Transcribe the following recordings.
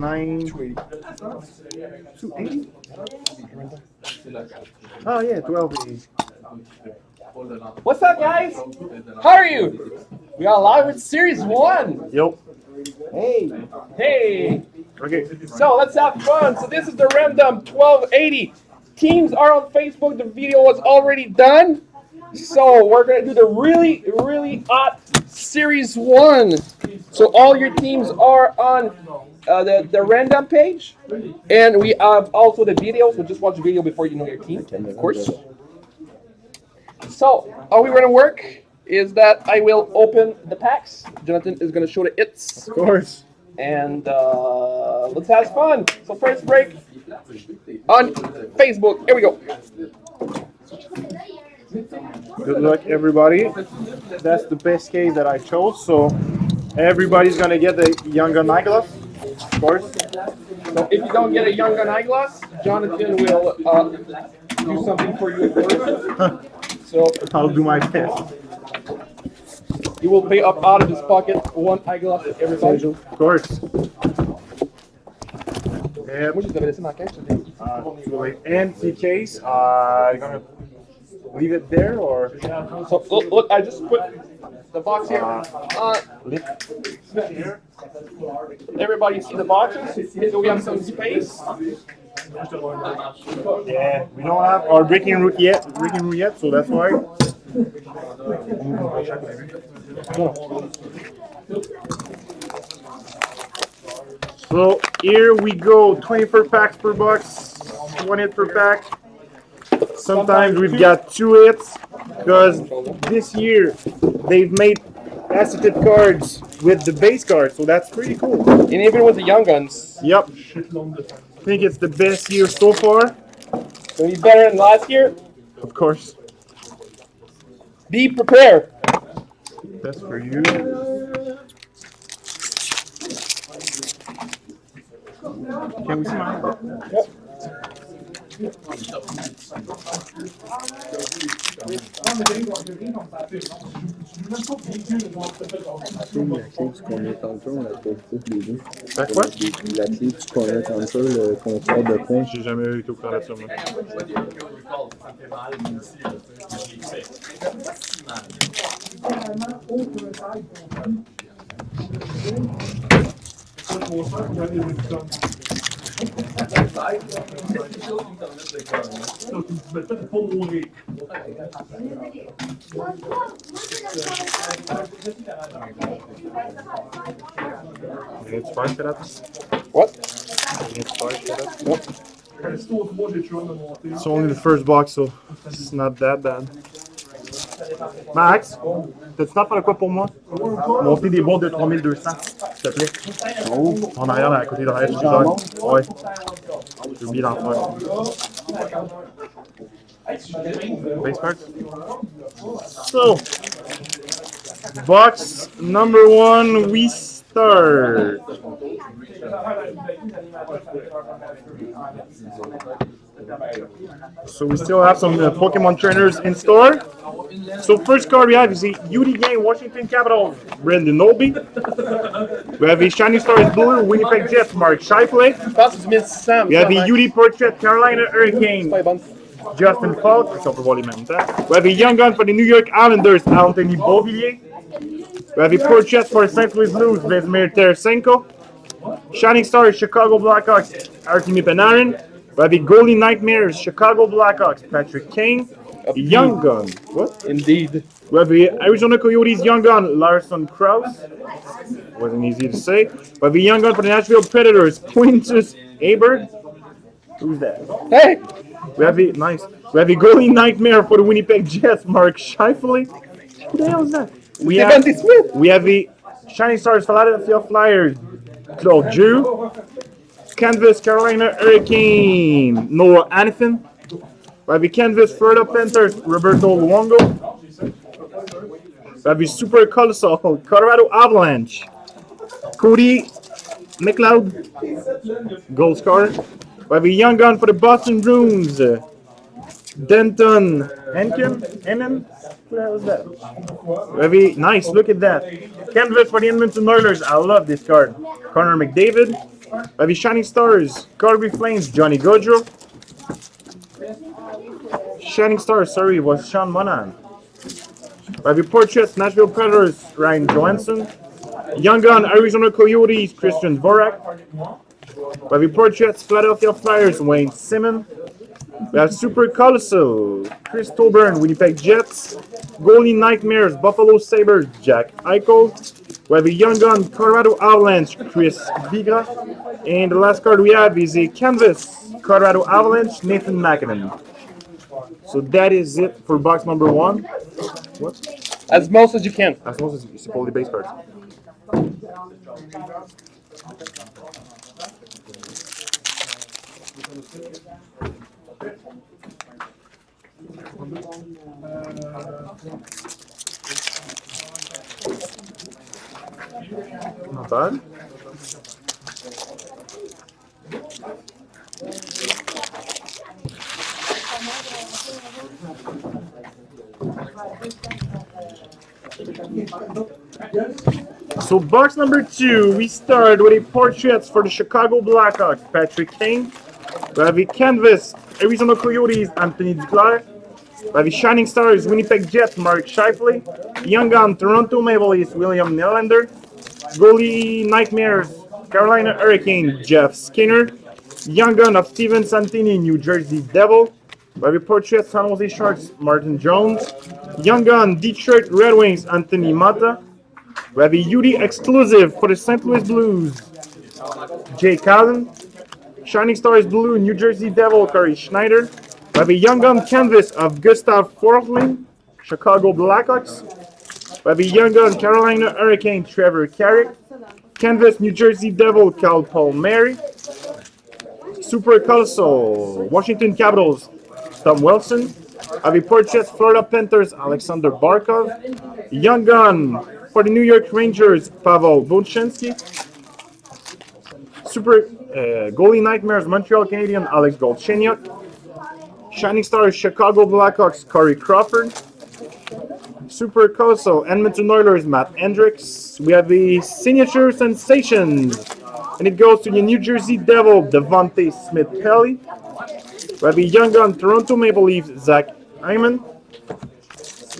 280? Oh yeah, 1280. What's up, guys? How are you? We are live with Series 1. Yep. Hey. Hey. Okay. So let's have fun. So this is the random 1280. Teams are on Facebook. The video was already done. So we're going to do the really, really hot Series 1. So all your teams are on the random page. And we have also the video. So just watch the video before you know your team, of course. So how we're going to work is that I will open the packs. Jonathan is going to show the hits. Of course. And let's have fun. So first break on Facebook. Here we go. Good luck, everybody. That's the best case that I chose. So everybody's gonna get the Young Gun eyeglass, of course. So if you don't get a Young Gun eyeglass, Jonathan will do something for you first. So I'll do my best. he will pay up out of his pocket one eyeglass to everybody. Of course. Yep. Moi, je les avais laissés dans la caisse. Empty case. You're gonna leave it there or? So look, I just put the box here. Everybody see the boxes? So we have some space. Yeah, we don't have our breaking route yet, so that's why. So here we go, 24 packs per box, 1 hit per pack. Sometimes we've got 2 hits, because this year they've made acetate cards with the base card, so that's pretty cool. And even with the Young Guns. Yep. I think it's the best year so far. So he's better than last year. Of course. Be prepared. That's for you. Can we see mine? Yep. La clé du convertenseur, on la trouve pas les deux. Ça quoi? La clé du convertenseur, le compteur de points. J'ai jamais été au courant de ça, moi. It's fine for that. What? It's fine for that. What? It's only the first box, so it's not that bad. Max, t'as-tu temps de faire de quoi pour moi? Monter des boîtes de 3200, s'il te plaît. Oh, en arrière, à côté de l'arrière, je ouais. J'ai oublié d'en faire. Base cards. So, box number 1, we start. So we still have some Pokemon trainers in store. So first card we have is a UD Game Washington Capitals, Brendan Nolby. We have a Shining Stars Blue Winnipeg Jets, Mark Scheifele. We have a UD Portrait Carolina Hurricane, Justin Falk. We have a Young Gun for the New York Islanders, Anthony Beauvillier. We have a Portrait for St. Louis Blues, Vladimir Tarasenko. Shining Stars Chicago Blackhawks, Artemi Panarin. We have the Golden Nightmares, Chicago Blackhawks, Patrick Kane. Young Gun. What? Indeed. We have the Arizona Coyotes Young Gun, Larson Krause. Wasn't easy to say. We have the Young Gun for the Nashville Predators, Quintus Aberg. Who's that? Hey! We have the nice. We have the Golden Nightmare for the Winnipeg Jets, Mark Scheifele. Who the hell is that? We have the Shining Stars Philadelphia Flyers, Claude Giroux. Canvas Carolina Hurricane, Noah Hanifin. We have the Canvas Florida Panthers, Roberto Luongo. We have the Super Colossal Colorado Avalanche, Cody McLeod, goal scorer. We have a Young Gun for the Boston Bruins, Denton Hennon. Who the hell is that? Very nice, look at that. Canvas for the Edmonton Oilers. I love this card. Connor McDavid. We have the Shining Stars, Calgary Flames, Johnny Gaudreau. Shining Stars, sorry, was Sean Monahan. We have the Portraits, Nashville Predators, Ryan Johansson. Young Gun, Arizona Coyotes, Christian Dvorak. We have the Portraits, Philadelphia Flyers, Wayne Simon. We have Super Colossal, Chris Tolburn, Winnipeg Jets. Goalie Nightmares, Buffalo Sabres, Jack Eichel. We have a Young Gun, Colorado Avalanche, Chris Vigra. And the last card we have is a Canvas, Colorado Avalanche, Nathan McKinnon. So that is it for box number 1. What? As most as you can. I suppose it's only base cards. Not bad. So box number 2, we start with a Portraits for the Chicago Blackhawks, Patrick Kane. We have a Canvas, Arizona Coyotes, Anthony Duclair. We have a Shining Stars, Winnipeg Jets, Mark Scheifele. Young Gun, Toronto Maple Leafs, William Nylander. Goalie Nightmares, Carolina Hurricane, Jeff Skinner. Young Gun of Steven Santini, New Jersey Devil. We have a Portraits, San Jose Sharks, Martin Jones. Young Gun, Detroit Red Wings, Anthony Mata. We have a UD exclusive for the St. Louis Blues, Jay Callan. Shining Stars Blue, New Jersey Devil, Corey Schneider. We have a Young Gun canvas of Gustav Fortling, Chicago Blackhawks. We have a Young Gun Carolina Hurricane, Trevor Carrick. Canvas, New Jersey Devil, Cal Palmieri. Super Colossal, Washington Capitals, Tom Wilson. We have a Portraits, Florida Panthers, Alexander Barkov. Young Gun for the New York Rangers, Pavel Buchinski. Super Goalie Nightmares, Montreal Canadiens, Alex Galchenyuk. Shining Stars, Chicago Blackhawks, Corey Crawford. Super Colossal, Edmonton Oilers, Matt Hendricks. We have the Signature Sensations, and it goes to the New Jersey Devil, Devontae Smith-Pelly. We have the Young Gun, Toronto Maple Leafs, Zach Hyman.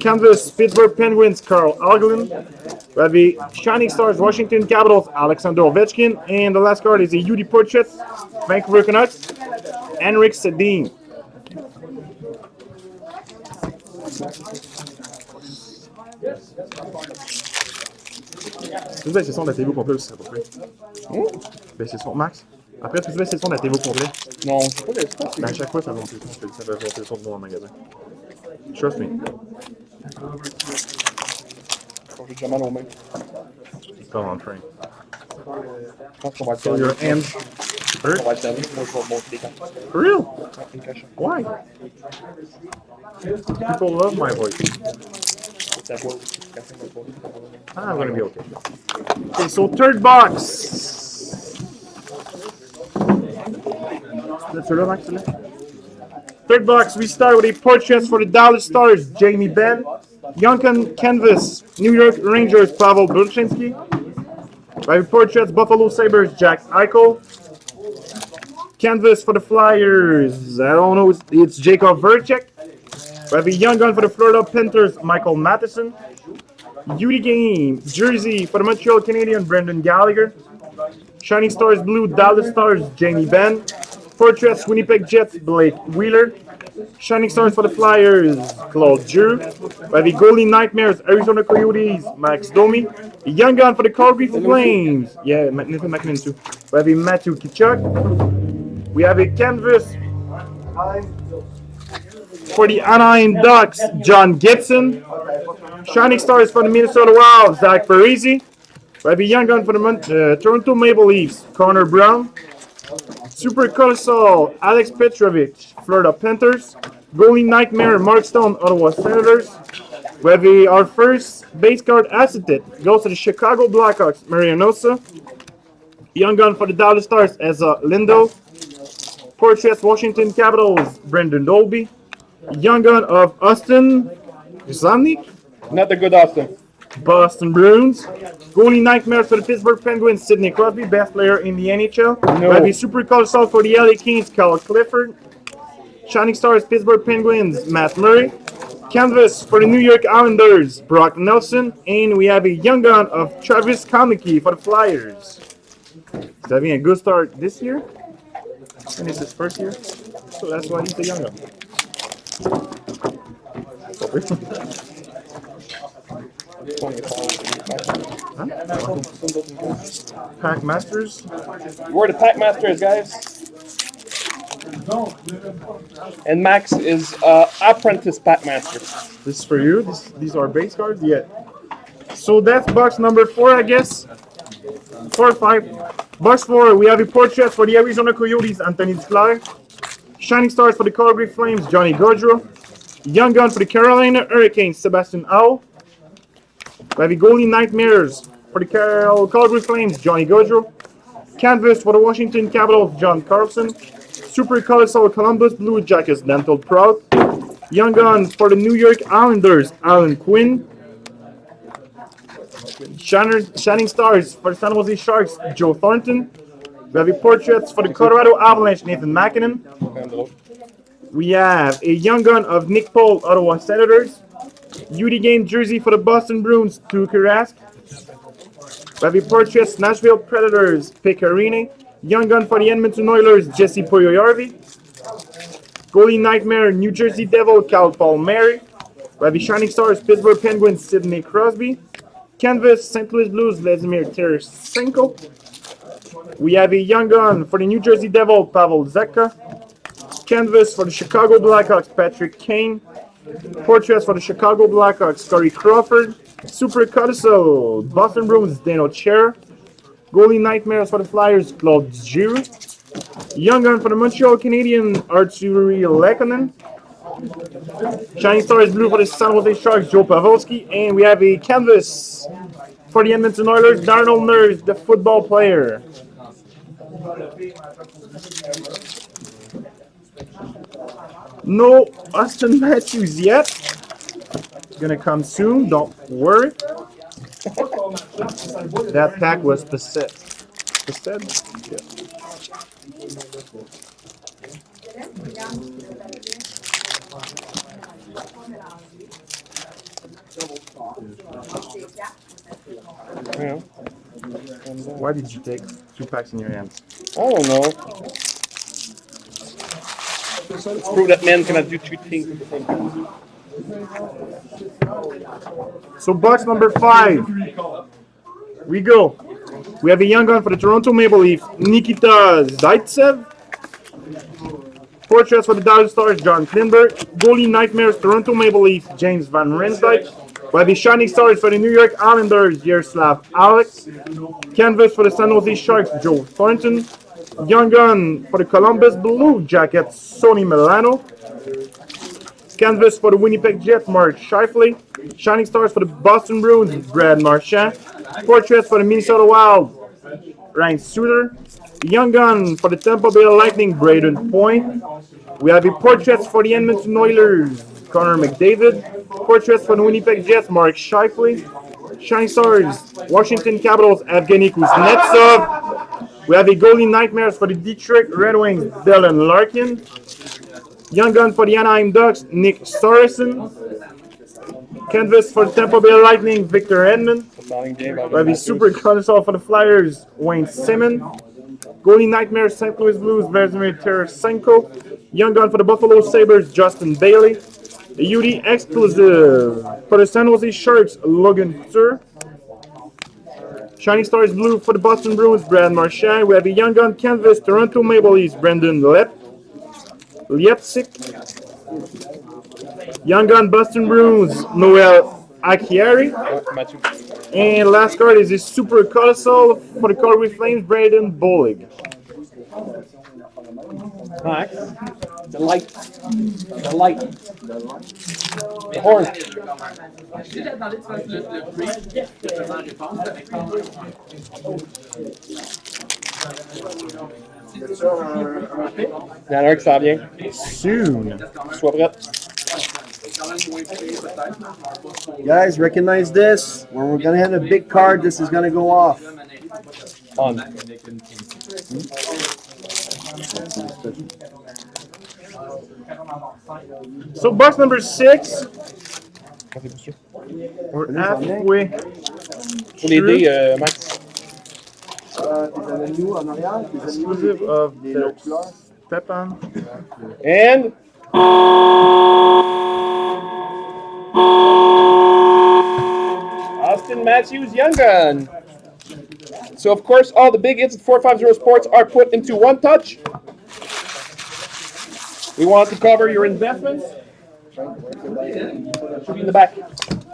Canvas, Pittsburgh Penguins, Carl Hagelin. We have the Shining Stars, Washington Capitals, Alexander Ovechkin. And the last card is a UD Portraits, Vancouver Canucks, Henrik Sedin. Tu baisses le son de la TV au complet aussi, ça va pas baisser le son, Max. Après, tu baisses le son de la TV au complet. Non, c'est pas que Mais à chaque fois, ça va monter le son, ça va monter le son de mon magasin. Trust me. j'ai déjà mal aux mains. Come on, Frank. Je pense qu'on va être So your hands hurt? On va être tanné. Moi, je vais monter les cartes. For real? Une cachette. Why? People love my voice. Ta voix aussi. I'm gonna be okay. Okay, so third box. That's celui-là, Max, celui-là? Third box, we start with a Portraits for the Dallas Stars, Jamie Benn. Young Gun Canvas, New York Rangers, Pavel Buchinski. By Portraits, Buffalo Sabres, Jack Eichel. Canvas for the Flyers, I don't know, it's Jacob Voracek. By the Young Gun for the Florida Panthers, Michael Matheson. UD Game, Jersey for the Montreal Canadiens, Brendan Gallagher. Shining Stars Blue, Dallas Stars, Jamie Benn. Portraits, Winnipeg Jets, Blake Wheeler. Shining Stars for the Flyers, Claude Giroux. By the Goalie Nightmares, Arizona Coyotes, Max Domi. The Young Gun for the Calgary Flames, yeah, Nathan McKinnon too. We have a Matthew Tkachuk. We have a canvas for the Anaheim Ducks, John Gibson. Shining Stars for the Minnesota Wild, Zach Parise. We have a Young Gun for the Toronto Maple Leafs, Connor Brown. Super Colossal, Alex Petrovich, Florida Panthers. Goalie Nightmare, Mark Stone, Ottawa Senators. We have our first base card acetate, goes to the Chicago Blackhawks, Marianosa. Young Gun for the Dallas Stars, Eza Lindo. Portraits, Washington Capitals, Brendan Dolby. Young Gun of Austin Zamnik. Not the good Austin. Boston Bruins. Goalie Nightmares for the Pittsburgh Penguins, Sidney Crosby, best player in the NHL. No. We have a Super Colossal for the LA Kings, Kyle Clifford. Shining Stars, Pittsburgh Penguins, Matt Murray. Canvas for the New York Islanders, Brock Nelson. And we have a Young Gun of Travis Konecny for the Flyers. He's having a good start this year. And it's his first year. So that's why he's a Young Gun. Pack Masters. We're the Pack Masters, guys. And Max is apprentice Pack Master. This is for you. These are base cards. Yeah. So that's box number 4, I guess. 4 or 5. Box 4, we have a portrait for the Arizona Coyotes, Anthony Duclair. Shining Stars for the Calgary Flames, Johnny Gaudreau. Young Gun for the Carolina Hurricanes, Sebastian Aho. We have a Goalie Nightmares for the Calgary Flames, Johnny Gaudreau. Canvas for the Washington Capitals, John Carlson. Super Colossal Columbus Blue Jackets, Dental Proud. Young Gun for the New York Islanders, Alan Quinn. Shining Stars for the San Jose Sharks, Joe Thornton. We have a portraits for the Colorado Avalanche, Nathan MacKinnon. We have a Young Gun of Nick Paul, Ottawa Senators. UD Game jersey for the Boston Bruins, Tuukka Rask. We have a portraits, Nashville Predators, Pecorine. Young Gun for the Edmonton Oilers, Jesse Puljujarvi. Goalie Nightmare, New Jersey Devil, Cal Palmieri. We have a Shining Stars, Pittsburgh Penguins, Sidney Crosby. Canvas, St. Louis Blues, Vladimir Tarasenko. We have a Young Gun for the New Jersey Devil, Pavel Zacha. Canvas for the Chicago Blackhawks, Patrick Kane. Portraits for the Chicago Blackhawks, Corey Crawford. Super Codicil, Boston Bruins, Dano Chara. Goalie Nightmares for the Flyers, Claude Giroux. Young Gun for the Montreal Canadiens, Artturi Lehkonen. Shining Stars Blue for the San Jose Sharks, Joe Pavelski. And we have a canvas for the Edmonton Oilers, Darnell Nurse, the football player. No Austin Matthews yet. Gonna come soon, don't worry. That pack was Passett. Passett? Yeah. Yeah. Why did you take 2 packs in your hands? I don't know. Let's prove that men cannot do 2 things at the same time. So box number 5. We go. We have a Young Gun for the Toronto Maple Leafs, Nikita Zaitsev. Portraits for the Dallas Stars, John Klingberg. Goalie Nightmares, Toronto Maple Leafs, James Van Riemsdyk. We have the Shining Stars for the New York Islanders, Yaroslav Alex. Canvas for the San Jose Sharks, Joe Thornton. Young Gun for the Columbus Blue Jackets, Sonny Milano. Canvas for the Winnipeg Jets, Mark Scheifele. Shining Stars for the Boston Bruins, Brad Marchand. Portraits for the Minnesota Wild, Ryan Suter. Young Gun for the Tampa Bay Lightning, Braden Point. We have the portraits for the Edmonton Oilers, Connor McDavid. Portraits for the Winnipeg Jets, Mark Scheifele. Shining Stars, Washington Capitals, Evgeny Kuznetsov. We have a Goalie Nightmares for the Detroit Red Wings, Dylan Larkin. Young Gun for the Anaheim Ducks, Nick Sorensen. Canvas for the Tampa Bay Lightning, Victor Hedman. We have a Super Colossal for the Flyers, Wayne Simon. Goalie Nightmares, St. Louis Blues, Vladimir Tarasenko. Young Gun for the Buffalo Sabres, Justin Bailey. A UD exclusive for the San Jose Sharks, Logan Couture. Shining Stars Blue for the Boston Bruins, Brad Marchand. We have a Young Gun canvas, Toronto Maple Leafs, Brendan Leipzig. Young Gun Boston Bruins, Noel Acciari. And last card is a Super Colossal for the Calgary Flames, Braden Bollig. Max, the light, the horn. Yannick, ça va bien. Soon. Sois prêt. Guys, recognize this. When we're gonna hit a big card, this is gonna go off. On. So box number 6. We're halfway. Pour l'aider, Max. Tes anneaux en arrière, tes anneaux, Exclusive of les the couleurs. Stepan. And Austin Matthews Young Gun. So of course all the big hits at 450 Sports are put into one touch. We want to cover your investments. Should be in the back.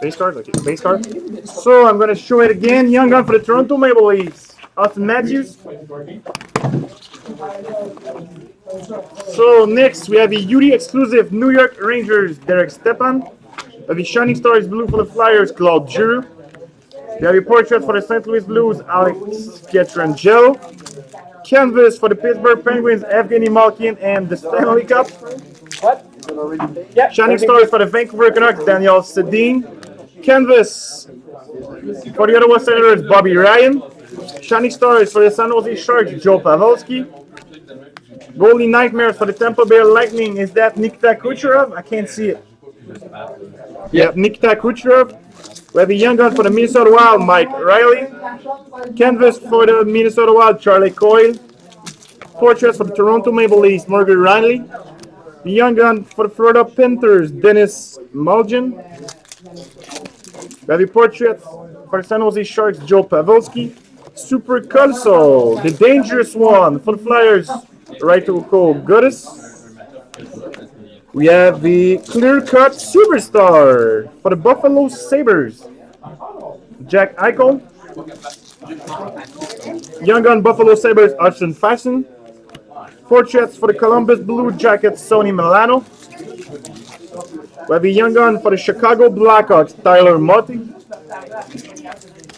Base card, okay, base card. So I'm gonna show it again. Young Gun for the Toronto Maple Leafs. Austin Matthews. So next we have a UD exclusive New York Rangers Derek Stepan. We have a Shining Stars Blue for the Flyers Claude Giroux. We have a portrait for the St. Louis Blues Alex Pietrangelo. Canvas for the Pittsburgh Penguins Evgeny Malkin and the Stanley Cup. What? Yeah. Shining Stars for the Vancouver Canucks Daniel Sedin. Canvas for the Ottawa Senators Bobby Ryan. Shining Stars for the San Jose Sharks Joe Pavelski. Goalie Nightmares for the Tampa Bay Lightning. Is that Nikita Kucherov? I can't see it. Yeah, Nikita Kucherov. We have a Young Gun for the Minnesota Wild Mike Riley. Canvas for the Minnesota Wild Charlie Coyle. Portraits for the Toronto Maple Leafs Morgan Riley. The Young Gun for the Florida Panthers Dennis Malgin. We have a portrait for the San Jose Sharks Joe Pavelski. Super Console, the dangerous one for the Flyers, Raito Goodis. We have the Clear Cut Superstar for the Buffalo Sabres, Jack Eichel. Young Gun Buffalo Sabres, Austin Fasten. Portraits for the Columbus Blue Jackets, Sonny Milano. We have a Young Gun for the Chicago Blackhawks, Tyler Motte.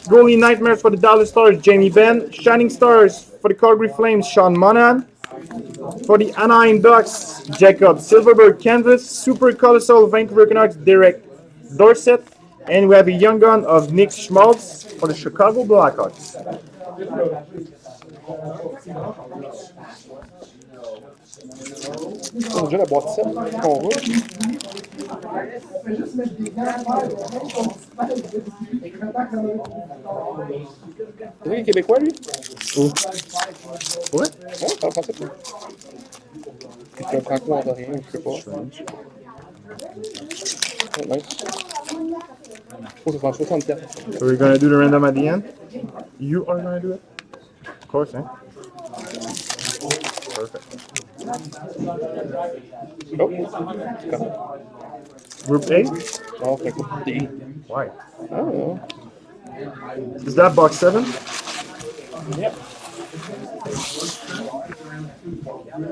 Goalie Nightmares for the Dallas Stars, Jamie Benn. Shining Stars for the Calgary Flames, Sean Monahan. For the Anaheim Ducks, Jacob Silverberg Canvas. Super Colossal Vancouver Canucks, Derek Dorsett. And we have a Young Gun of Nick Schmaltz for the Chicago Blackhawks. On a déjà la boîte 7 qu'on roule. C'est lui qui est québécois, lui? What? Ouais, parle français. C'est un franco-ontarien, je sais pas. Oh, nice. Oh, ça fait 64. So we're gonna do the random at the end. You are gonna do it? Of course, eh? Perfect. Oh, Group A? non, c'est un coup de D. Why? I don't know. Is that box 7? Yep.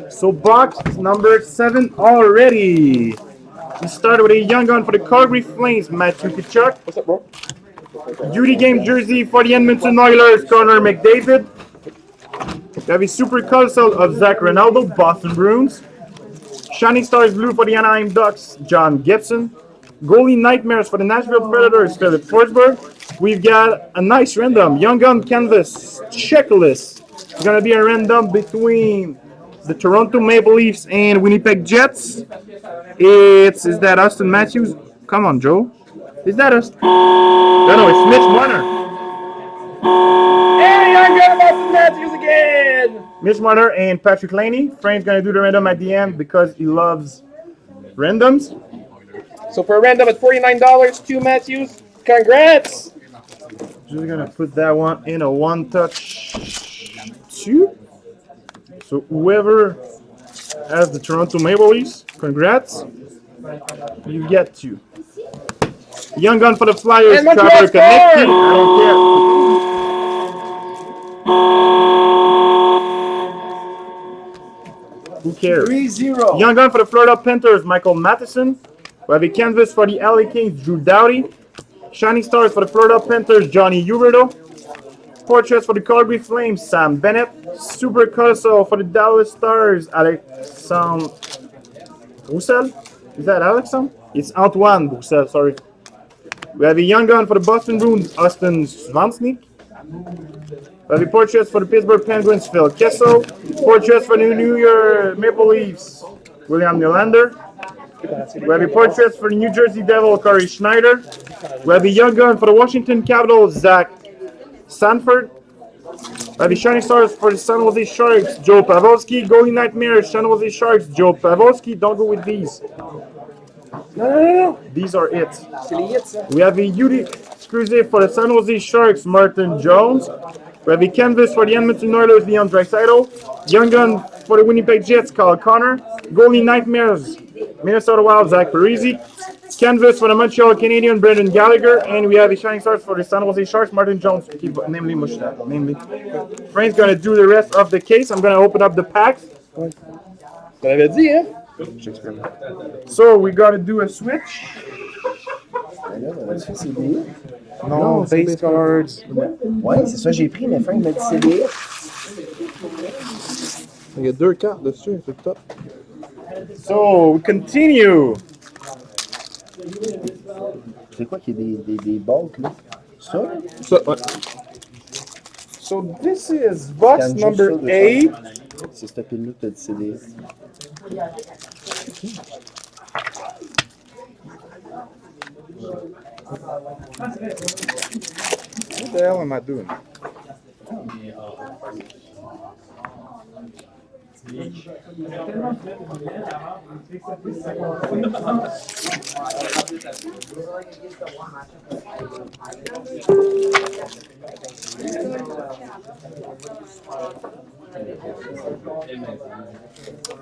So box number 7 already. We started with a Young Gun for the Calgary Flames, Matthew Tkachuk. What's up, bro? Duty game jersey for the Edmonton Oilers, Connor McDavid. We have a Super Colossal of Zach Ronaldo, Boston Bruins. Shining Stars Blue for the Anaheim Ducks, John Gibson. Goalie Nightmares for the Nashville Predators, Philip Forsberg. We've got a nice random Young Gun Canvas checklist. It's going to be a random between the Toronto Maple Leafs and Winnipeg Jets. Is that Austin Matthews? Come on, Joe. Is that us? No, it's Mitch Marner. Hey, Young Gun Austin Matthews again! Mitch Marner and Patrick Laney. Frank's going to do the random at the end because he loves randoms. So for a random at $49, 2 Matthews. Congrats! Just going to put that one in a one-touch 2. So whoever has the Toronto Maple Leafs, congrats. You get 2. Young Gun for the Flyers, And Montreal Trevor scored! Konecny. I don't care. Who cares? 3-0. Young Gun for the Florida Panthers, Michael Matheson. We have a canvas for the LA Kings, Drew Doughty. Shining Stars for the Florida Panthers, Johnny Huberdeau. Portraits for the Calgary Flames, Sam Bennett. Super Colossal for the Dallas Stars, Alexandre Roussel. Is that Alexandre? It's Antoine Broussel, sorry. We have a young gun for the Boston Bruins, Austin Svansnik. We have a portrait for the Pittsburgh Penguins, Phil Kessel. Portrait for the New York Maple Leafs, William Nylander. We have a portrait for the New Jersey Devil, Corey Schneider. We have a young gun for the Washington Capitals, Zach Sanford. We have a Shining Stars for the San Jose Sharks, Joe Pavelski. Goalie Nightmare, San Jose Sharks, Joe Pavelski. Don't go with these. No. These are it. C'est les hits, ça. We have a Udi exclusive for the San Jose Sharks, Martin Jones. We have a canvas for the Edmonton Oilers, Leon Draisaitl. Young gun for the Winnipeg Jets, Kyle Connor. Goalie Nightmares, Minnesota Wild, Zach Parise. Canvas for the Montreal Canadiens, Brendan Gallagher. And we have a Shining Stars for the San Jose Sharks, Martin Jones. Namely, Frank's going to do the rest of the case. I'm going to open up the packs. Tu l'avais dit, hein? So we got to do a switch. Non, base cards. Ouais, c'est ça, j'ai pris, mais Frank m'a dit CDF. Il y a 2 cartes dessus, c'est top. So we continue. C'est quoi qui est des bulks, là? Ça? Ça, ouais. So this is box number 8. C'est cette pile-là que tu as dit CDF. What the hell am I doing?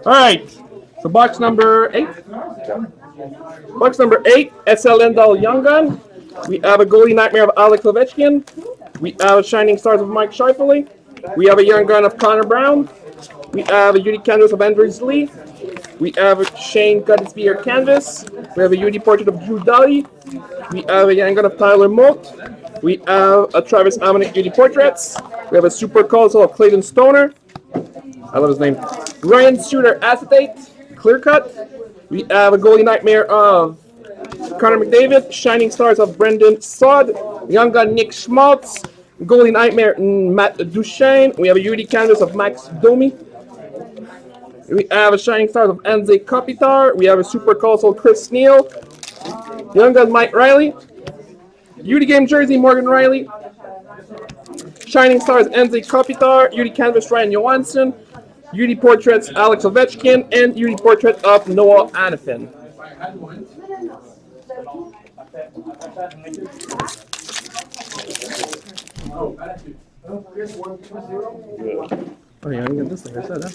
All right. So box number 8. Box number 8, SL Lendal Young Gun. We have a goalie nightmare of Alex Ovechkin. We have a Shining Stars of Mike Scheifele. We have a young gun of Connor Brown. We have a unique canvas of Andrews Lee. We have a Shane Gottesbeer canvas. We have a unique portrait of Drew Doughty. We have a young gun of Tyler Moult. We have a Travis Hamonic unique portraits. We have a super console of Clayton Stoner. I love his name. Ryan Suter acetate, clear cut. We have a goalie nightmare of Connor McDavid, Shining Stars of Brendan Sod, young gun Nick Schmaltz, goalie nightmare Matt Duchesne. We have a unique canvas of Max Domi. We have a Shining Stars of Anze Kopitar. We have a super console Chris Neal, young gun Mike Riley, Beauty Game jersey Morgan Riley, Shining Stars Anze Kopitar, Beauty canvas Ryan Johansson, Beauty portraits Alex Ovechkin, and Beauty portrait of Noah Anafin. Oh yeah, I'm gonna get this thing. I said that.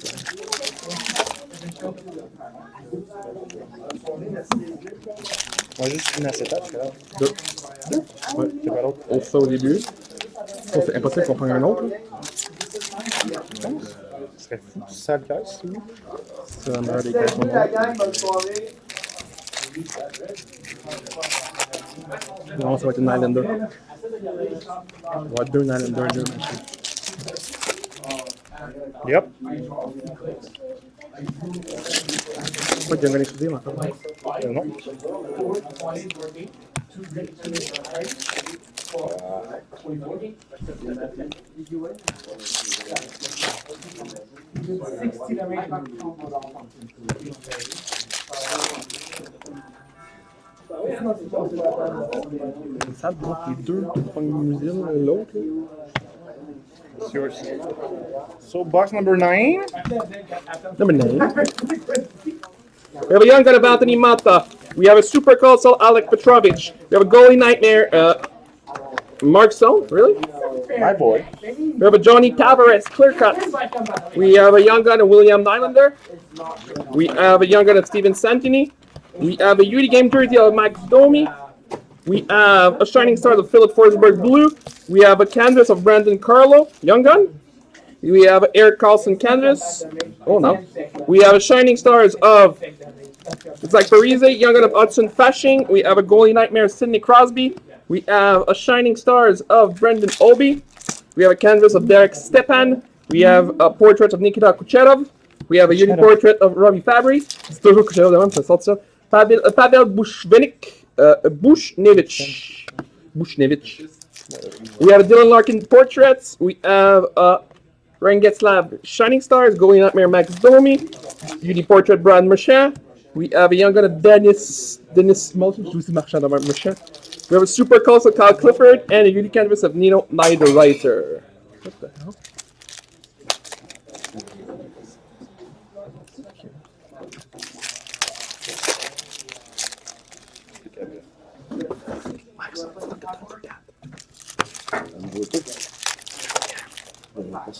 Moi, juste une acétate, je suis là. 2. Ouais, c'est pas l'autre. On fait ça au début. Oh, c'est impossible qu'on prenne un autre. Là. Je pense. Ce serait fou, ça le casse. C'est la meilleure des caisses. Non, ça va être une Highlander. On va être 2 Highlander. Yep. C'est pas qu'il y avait un exclusif encore. Non. Ça te bloque les 2 pour prendre une usine, l'autre. It's yours. So box number 9. Number 9. We have a young gun of Anthony Mata. We have a super console Alec Petrovich. We have a goalie nightmare Mark Stone, really? My boy. We have a Johnny Tavares clear cut. We have a young gun of William Nylander. We have a young gun of Steven Santini. We have a Beauty Game jersey of Max Domi. We have a Shining Stars of Philip Forsberg blue. We have a canvas of Brandon Carlo, young gun. We have an Eric Carlson canvas. Oh no. We have a Shining Stars of Zach Parise, young gun of Hudson Fasching. We have a goalie nightmare Sidney Crosby. We have a Shining Stars of Brendan Obi. We have a canvas of Derek Stepan. We have a portrait of Nikita Kucherov. We have a unique portrait of Robbie Fabry. C'est toujours Kucherov de même, ça sort ça. Pavel Bushnevich. We have Dylan Larkin portraits. We have Ryan Getzlav Shining Stars, Goalie Nightmare Max Domi, Beauty Portrait Brad Marchand. We have a young gun of Dennis Marchand. We have a super close of Kyle Clifford and a beauty canvas of Nino Niederreiter. What the hell? You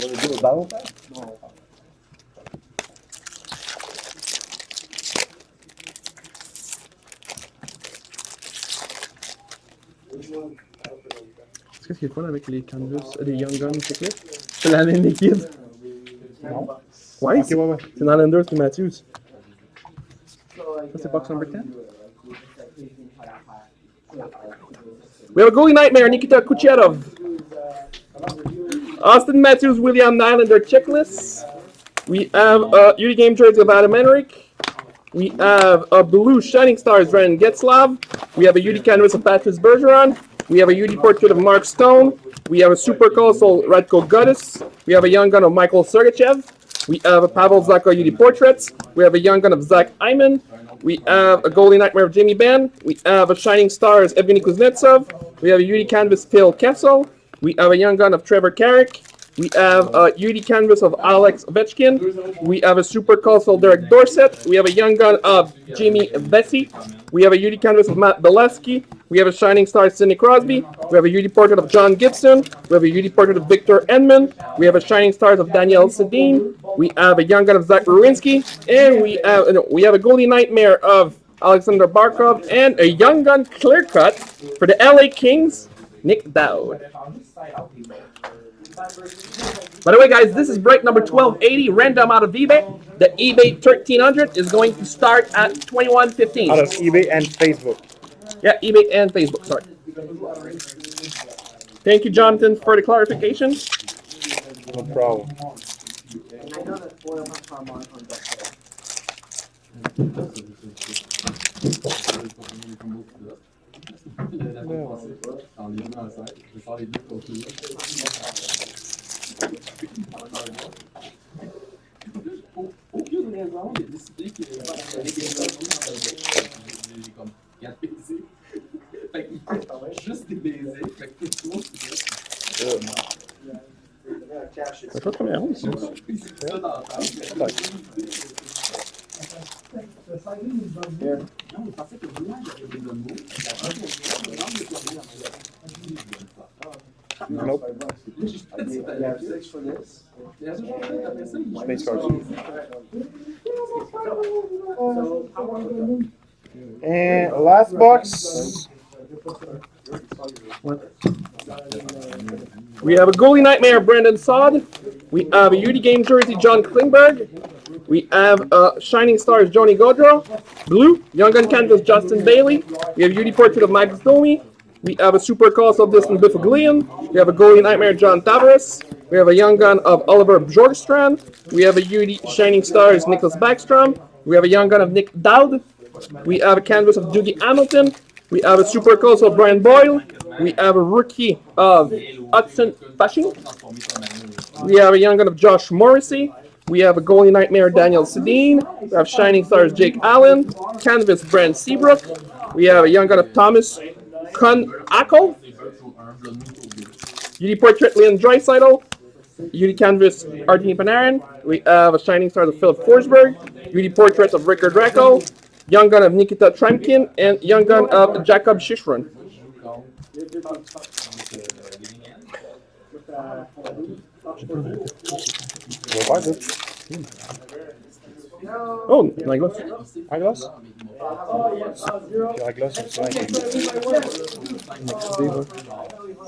want to do a battle pack? Qu'est-ce qui est fun avec les canvas, les Young Guns, c'est quoi? C'est la ligne liquide. Non. Ouais, Ok, ouais. c'est dans Landers et Matthews. Ça, c'est box number 10. We have a goalie nightmare, Nikita Kucherov. Austin Matthews, William Nylander checklist. We have a Yuri Game jersey of Adam Henrik. We have a blue Shining Stars, Ryan Getzlav. We have a Yuri canvas of Patrice Bergeron. We have a Yuri portrait of Mark Stone. We have a super colossal Radko Gudas. We have a young gun of Michael Sergachev. We have a Pavel Zacha Yuri portraits. We have a young gun of Zach Hyman. We have a Goalie Nightmare of Jamie Benn. We have a Shining Stars Evgeny Kuznetsov. We have a Yuri canvas Phil Kessel. We have a young gun of Trevor Carrick. We have a Yuri canvas of Alex Ovechkin. We have a super colossal Derek Dorsett. We have a young gun of Jamie Vesey. We have a Yuri canvas of Matt Beleskey. We have a Shining Star Sidney Crosby. We have a Yuri portrait of John Gibson. We have a Yuri portrait of Victor Edmond. We have a Shining Stars of Danielle Sedin. We have a young gun of Zach Rowinski. And we have a Goalie Nightmare of Alexander Barkov. And a young gun clear cut for the LA Kings, Nick Dowd. By the way, guys, this is break number 1280, random out of eBay. The eBay 1300 is going to start at $21.15. Out of eBay and Facebook. Yeah, eBay and Facebook, sorry. Thank you, Jonathan, for the clarification. No problem. Aucune raison de décider que les comme 4 baisers. Fait qu'il fait juste des baisers. Fait que tout le monde C'est pas première ronde, ça. c'est ça dans la table. Non, je pensais que moi, j'avais des mots. Nope. Space cards. And last box. We have a Goalie Nightmare, Brandon Saad. We have a Yuri Game jersey, John Klingberg. We have Shining Stars, Johnny Gaudreau. Blue, Young Gun Canvas, Justin Bailey. We have Yuri Portrait of Max Domi. We have a Super Colossal Distant Bifaglian. We have a Goalie Nightmare, John Tavares. We have a Young Gun of Oliver Bjorkstrand. We have a Yuri Shining Stars, Nicholas Backstrom. We have a Young Gun of Nick Dowd. We have a canvas of Dougie Hamilton. We have a Super Colossal of Brian Boyle. We have a rookie of Hudson Fasching. We have a Young Gun of Josh Morrissey. We have a Goalie Nightmare, Daniel Sedin. We have Shining Stars, Jake Allen. Canvas, Brent Seabrook. We have a Young Gun of Thomas Kun-Ackle. Yuri Portrait, Leon Draisaitl. Yuri Canvas, Artemi Panarin. We have a Shining Stars of Philip Forsberg. Yuri Portrait of Rickard Rakko. Young Gun of Nikita Tremkin. And Young Gun of Jacob Shishron. Oh, la glace. La glace? La glace, c'est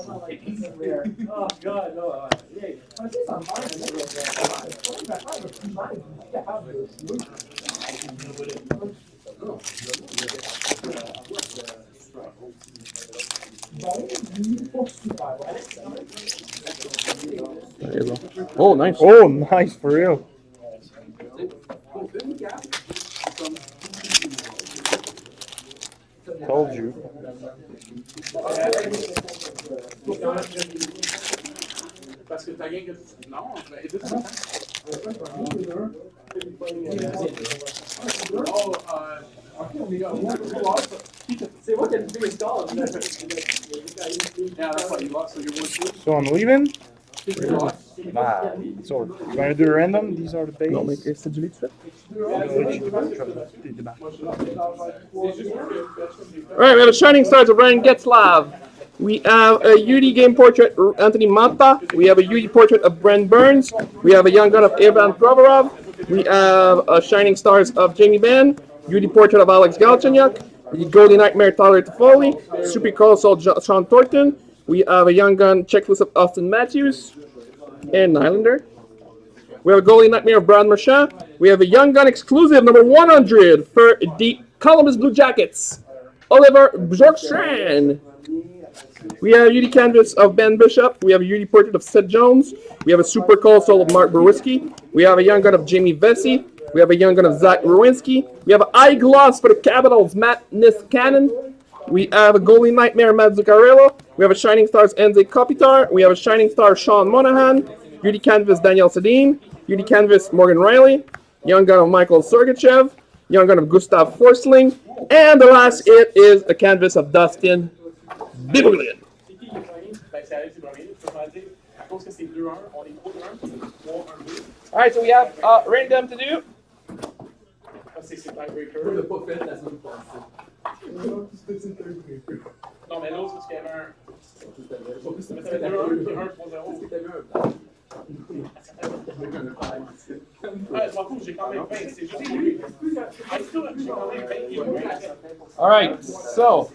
Oh, God, no. Hey. There you go. Oh, nice. Oh, nice for real. Told you. Parce que t'as rien que. Non, mais est-ce que C'est moi qui ai le plus score. Yeah, that's why you lost, so you're 1-2. So I'm leaving. You lost. Nah, it's over. You want to do a random? These are the base. Non, mais c'est du lit, tu fais? All right, we have a Shining Stars of Ryan Getzlav. We have a UD game portrait Anthony Manta. We have a UD portrait of Brent Burns. We have a young gun of Ivan Provorov. We have a Shining Stars of Jamie Benn. UD portrait of Alex Galchenyuk. The Golden Nightmare Tyler Toffoli. Super Colossal Sean Thornton. We have a young gun checklist of Austin Matthews and Nylander. We have a Golden Nightmare of Brad Marchand. We have a Young Gun exclusive number 100 for the Columbus Blue Jackets, Oliver Bjorkstrand. We have a UD canvas of Ben Bishop. We have a UD portrait of Seth Jones. We have a Super Colossal of Mark Berwiski. We have a Young Gun of Jamie Vesey. We have a Young Gun of Zach Rowinski. We have an eyeglass for the Capitals, Matt Niskanen. We have a Golden Nightmare, Matt Zuccarello. We have a Shining Stars, Enze Kopitar. We have a Shining Star, Sean Monahan. UD canvas, Daniel Sedin. UD canvas, Morgan Riley. Young Gun of Michael Sergachev. Young Gun of Gustav Forsling. And the last hit is a canvas of Dustin Biblian. Alright, so we have random to do. On l'a pas fait la semaine passée. Non, mais l'autre, c'est qu'il y avait un. C'était 2-1 puis 1-3-0. Est-ce que t'avais un plan? Ouais, je m'en fous, j'ai quand même 20. C'est juste lui. J'ai quand même 20. Alright, so.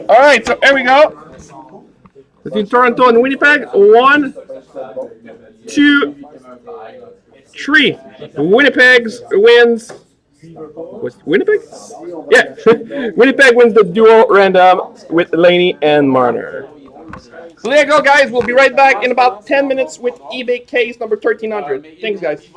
All right, so here we go. Between Toronto and Winnipeg, 1, 2, 3. Winnipeg wins. Was Winnipeg? Yeah, Winnipeg wins the dual random with Laney and Marner. So there you go, guys. We'll be right back in about 10 minutes with eBay case number 1300. Thanks, guys.